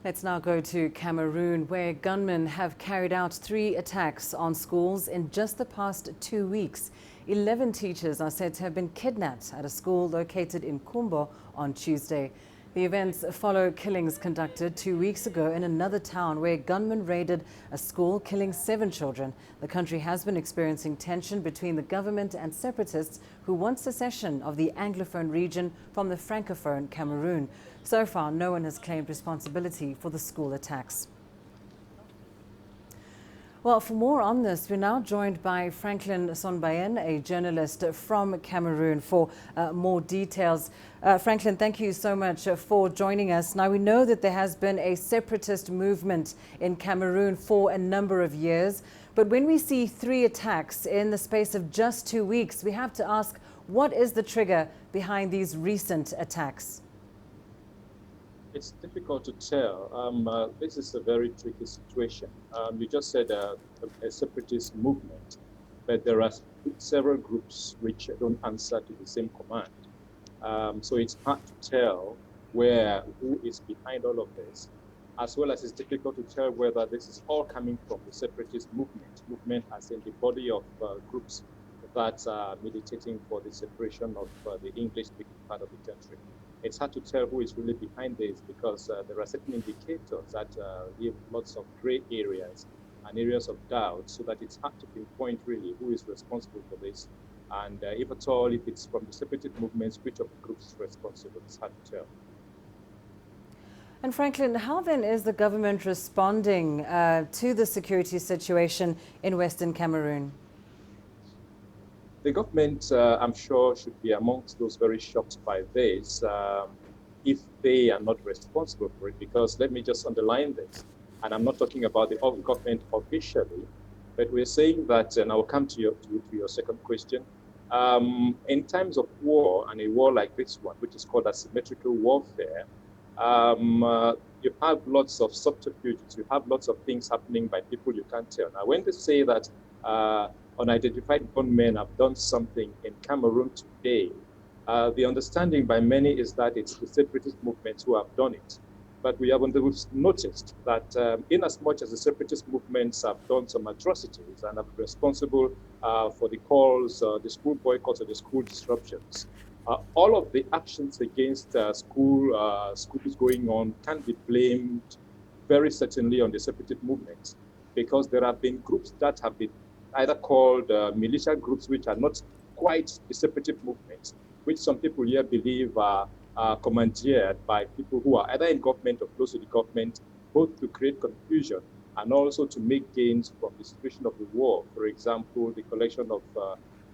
Let's now go to Cameroon, where gunmen have carried out 3 attacks on schools in just the past 2 weeks. 11 teachers are said to have been kidnapped at a school located in Kumbo on Tuesday. The events follow killings conducted 2 weeks ago in another town where gunmen raided a school, killing 7 children. The country has been experiencing tension between the government and separatists who want secession of the Anglophone region from the Francophone Cameroon. So far, no one has claimed responsibility for the school attacks. Well, for more on this, we're now joined by Franklin Son Bayene, a journalist from Cameroon, for more details. Franklin, thank you so much for joining us. Now, we know that there has been a separatist movement in Cameroon for a number of years, but when we see 3 attacks in the space of just 2 weeks, we have to ask, what is the trigger behind these recent attacks? It's difficult to tell. This is a very tricky situation. You just said a separatist movement, but there are several groups which don't answer to the same command. So it's hard to tell who is behind all of this, as well as it's difficult to tell whether this is all coming from the separatist movement as in the body of groups that are militating for the separation of the English-speaking part of the country. It's hard to tell who is really behind this because there are certain indicators that give lots of gray areas and areas of doubt, so that it's hard to pinpoint really who is responsible for this. And if at all, if it's from the separatist movements, which of the groups is responsible, it's hard to tell. And Franklin, how then is the government responding to the security situation in Western Cameroon? The government, I'm sure, should be amongst those very shocked by this if they are not responsible for it, because let me just underline this, and I'm not talking about the government officially, but we're saying that, and I'll come to your second question, in times of war, and a war like this one, which is called asymmetrical warfare, you have lots of subterfuges, you have lots of things happening by people you can't tell. Now, when they say that unidentified gunmen have done something in Cameroon today, the understanding by many is that it's the separatist movements who have done it. But we have noticed that in as much as the separatist movements have done some atrocities and are responsible for the calls, the school boycotts or the school disruptions, all of the actions against schools going on can be blamed very certainly on the separatist movements, because there have been groups that have been either called militia groups, which are not quite the separatist movements, which some people here believe are commandeered by people who are either in government or close to the government, both to create confusion and also to make gains from the situation of the war. For example, the collection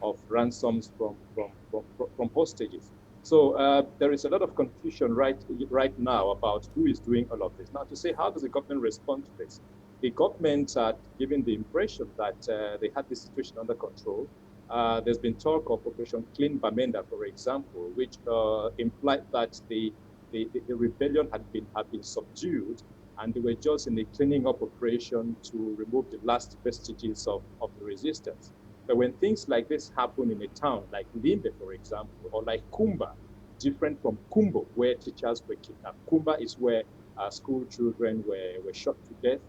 of ransoms from hostages. So there is a lot of confusion right now about who is doing all of this. Now, to say, how does the government respond to this? The government are giving the impression that they had this situation under control. There's been talk of Operation Clean Bamenda, for example, which implied that the rebellion had been subdued, and they were just in a cleaning up operation to remove the last vestiges of the resistance. But when things like this happen in a town like Limbe, for example, or like Kumba, different from Kumbo, where teachers were kidnapped. Kumba is where school children were shot to death.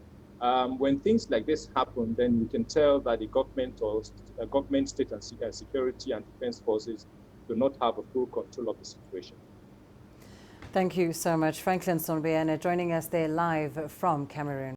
When things like this happen, then you can tell that the government or government, state and security and defense forces do not have a full control of the situation. Thank you so much. Franklin Son Bayene joining us there live from Cameroon.